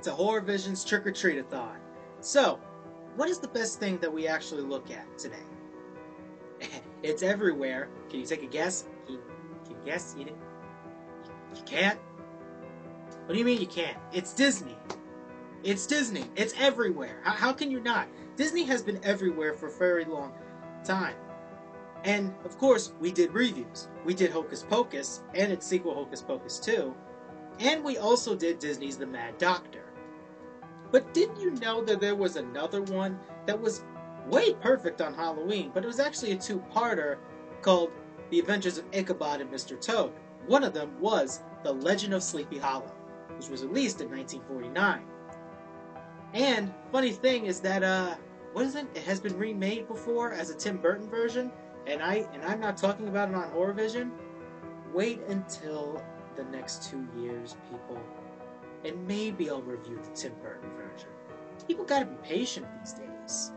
back to HorrorVision's Trick or Treatathon. So, what is the best thing that we actually look at today? It's everywhere. Can you take a guess? Can you guess? You can't? What do you mean you can't? It's Disney. It's Disney. It's everywhere. How can you not? Disney has been everywhere for a very long time. And, of course, we did reviews. We did Hocus Pocus, and its sequel Hocus Pocus 2. And we also did Disney's The Mad Doctor. But didn't you know that there was another one that was way perfect on Halloween, but it was actually a two-parter called The Adventures of Ichabod and Mr. Toad. One of them was The Legend of Sleepy Hollow, which was released in 1949. And funny thing is that it has been remade before as a Tim Burton version, and I'm not talking about it on HorrorVision. Wait until the next 2 years, people, and maybe I'll review the Tim Burton version. People gotta be patient these days.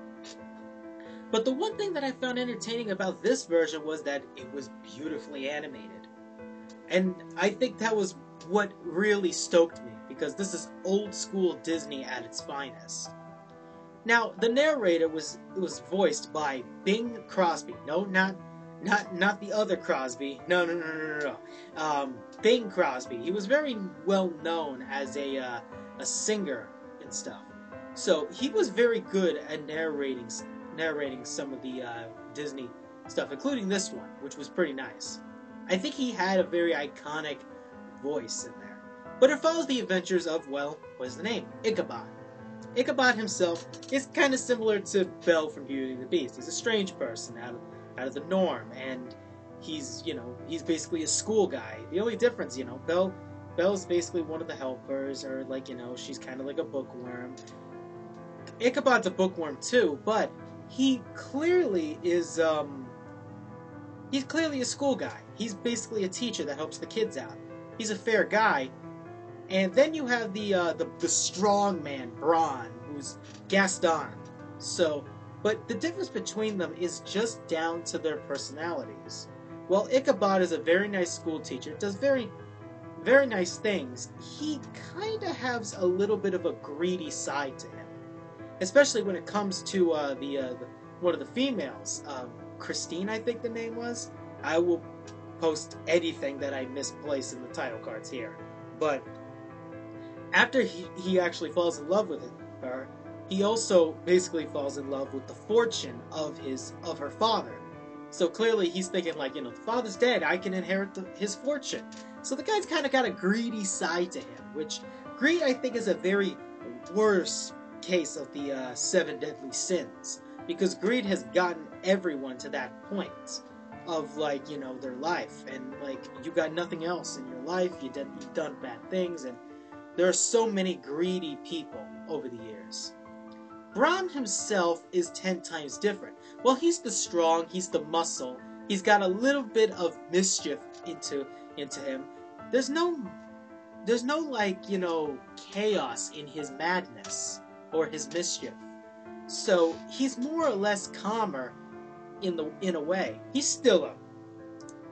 But the one thing that I found entertaining about this version was that it was beautifully animated. And I think that was what really stoked me, because this is old school Disney at its finest. Now, the narrator was voiced by Bing Crosby. No, not the other Crosby. No. Bing Crosby. He was very well known as a singer and stuff. So he was very good at narrating some of the Disney stuff, including this one, which was pretty nice. I think he had a very iconic voice in there. But it follows the adventures of, well, what is the name? Ichabod. Ichabod himself is kind of similar to Belle from Beauty and the Beast. He's a strange person out of the norm, and he's basically a school guy. The only difference, Belle's basically one of the helpers, or she's kind of like a bookworm. Ichabod's a bookworm too, but he clearly is, he's clearly a school guy. He's basically a teacher that helps the kids out. He's a fair guy. And then you have the strong man, Braun, who's Gaston. But the difference between them is just down to their personalities. While Ichabod is a very nice school teacher, does very, very nice things, he kind of has a little bit of a greedy side to him. Especially when it comes to one of the females, Christine, I think the name was. I will post anything that I misplace in the title cards here. But after he actually falls in love with her, he also basically falls in love with the fortune of her father. So clearly he's thinking the father's dead, I can inherit his fortune. So the guy's kind of got a greedy side to him, which greed I think is a very worse case of the 7 deadly sins, because greed has gotten everyone to that point of their life, and you got nothing else in your life, you've done bad things, and there are so many greedy people over the years. Braun himself is 10 times different. Well, he's the strong, he's the muscle, he's got a little bit of mischief into him. There's no chaos in his madness or his mischief. So he's more or less calmer in a way. He's still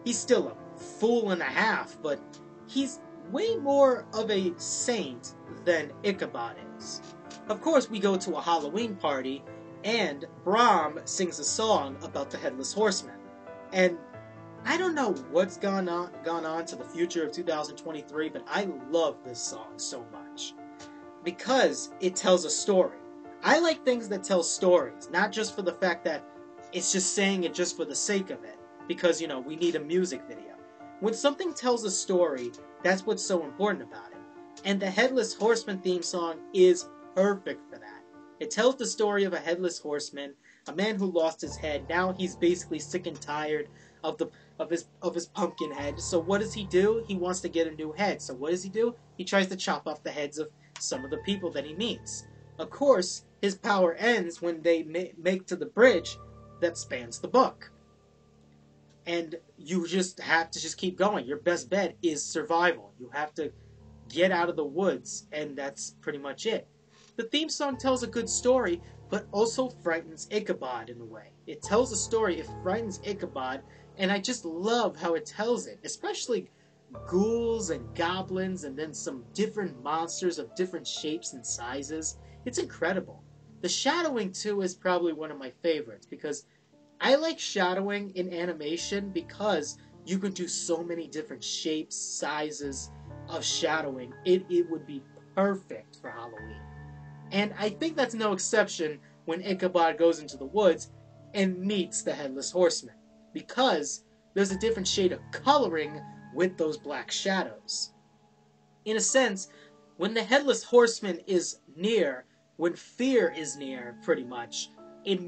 a fool and a half, but he's way more of a saint than Ichabod is. Of course, we go to a Halloween party, and Brahm sings a song about the Headless Horseman. And I don't know what's gone on to the future of 2023, but I love this song so much, because it tells a story. I like things that tell stories, not just for the fact that it's just saying it just for the sake of it, because, we need a music video. When something tells a story, that's what's so important about it. And the Headless Horseman theme song is perfect for that. It tells the story of a headless horseman, a man who lost his head. Now he's basically sick and tired of his pumpkin head. So what does he do? He wants to get a new head. So what does he do? He tries to chop off the heads of some of the people that he meets. Of course, his power ends when they make to the bridge that spans the book. And you just have to just keep going. Your best bet is survival. You have to get out of the woods, and that's pretty much it. The theme song tells a good story, but also frightens Ichabod in a way. It tells a story, it frightens Ichabod, and I just love how it tells it. Especially ghouls and goblins and then some different monsters of different shapes and sizes. It's incredible. The shadowing, too, is probably one of my favorites because I like shadowing in animation because you can do so many different shapes, sizes of shadowing. It would be perfect for Halloween. And I think that's no exception when Ichabod goes into the woods and meets the Headless Horseman, because there's a different shade of coloring with those black shadows. In a sense, when the Headless Horseman is near, when fear is near, pretty much, it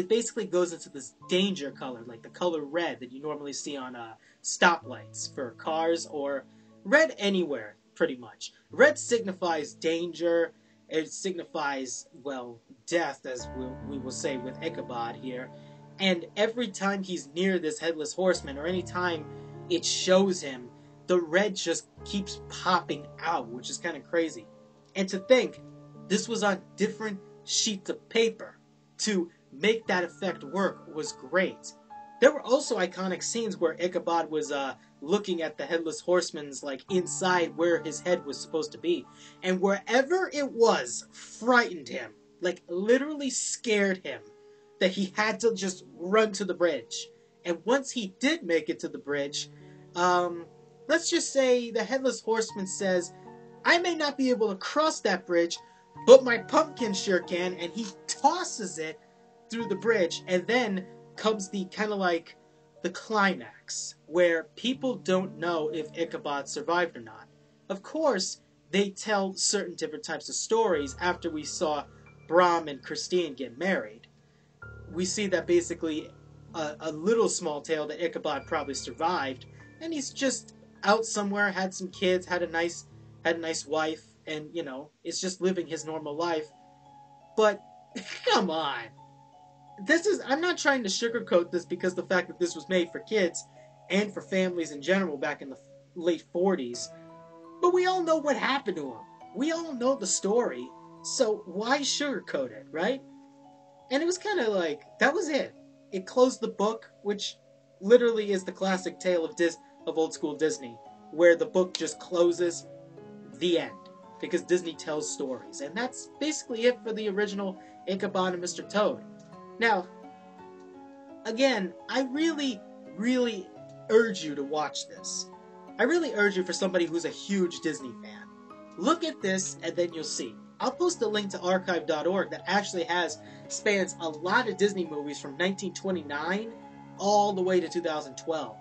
basically goes into this danger color, like the color red that you normally see on stoplights for cars, or red anywhere, pretty much. Red signifies danger. It signifies, well, death, as we will say with Ichabod here. And every time he's near this Headless Horseman, or any time it shows him, the red just keeps popping out, which is kind of crazy. And to think, this was on different sheets of paper to make that effect work was great. There were also iconic scenes where Ichabod was looking at the Headless Horseman's, like, inside where his head was supposed to be. And wherever it was frightened him, like, literally scared him, that he had to just run to the bridge. And once he did make it to the bridge, let's just say the Headless Horseman says, I may not be able to cross that bridge, but my pumpkin sure can, and he tosses it through the bridge, and then comes the kind of like the climax, where people don't know if Ichabod survived or not. Of course, they tell certain different types of stories after we saw Brom and Christine get married. We see that basically a little small tale that Ichabod probably survived, and he's just out somewhere, had some kids, had a nice wife, and, you know, is just living his normal life. But, come on. I'm not trying to sugarcoat this, because the fact that this was made for kids and for families in general back in the late 40s. But we all know what happened to him. We all know the story. So why sugarcoat it, right? And it was kind of like, that was it. It closed the book, which literally is the classic tale of old school Disney, where the book just closes, the end, because Disney tells stories. And that's basically it for the original Ichabod and Mr. Toad. Now, again, I really, really urge you to watch this. I really urge you, for somebody who's a huge Disney fan. Look at this, and then you'll see. I'll post a link to archive.org that actually spans a lot of Disney movies from 1929 all the way to 2012,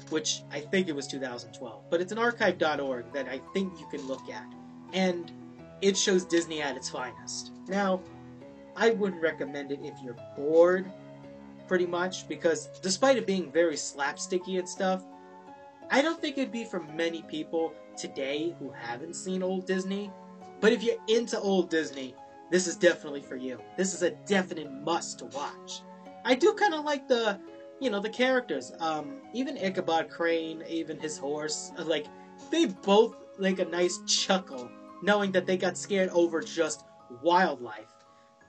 which I think it was 2012. But it's an archive.org that I think you can look at, and it shows Disney at its finest. Now, I wouldn't recommend it if you're bored, pretty much, because despite it being very slapsticky and stuff, I don't think it'd be for many people today who haven't seen old Disney. But if you're into old Disney, this is definitely for you. This is a definite must to watch. I do kind of like the characters. Even Ichabod Crane, even his horse, like, they both like a nice chuckle, knowing that they got scared over just wildlife.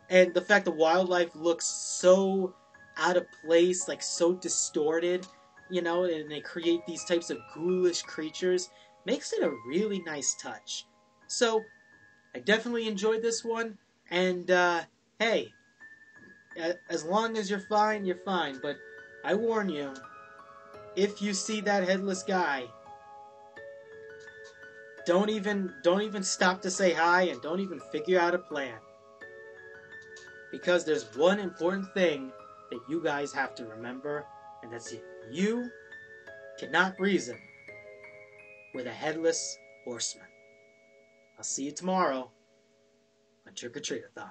And the fact that wildlife looks so out of place, like so distorted, and they create these types of ghoulish creatures, makes it a really nice touch. So, I definitely enjoyed this one, and, hey, as long as you're fine, you're fine, but I warn you, if you see that headless guy, don't even stop to say hi, and don't even figure out a plan. Because there's one important thing that you guys have to remember, and that's it. You cannot reason with a headless horseman. I'll see you tomorrow on Trick or Treatathon.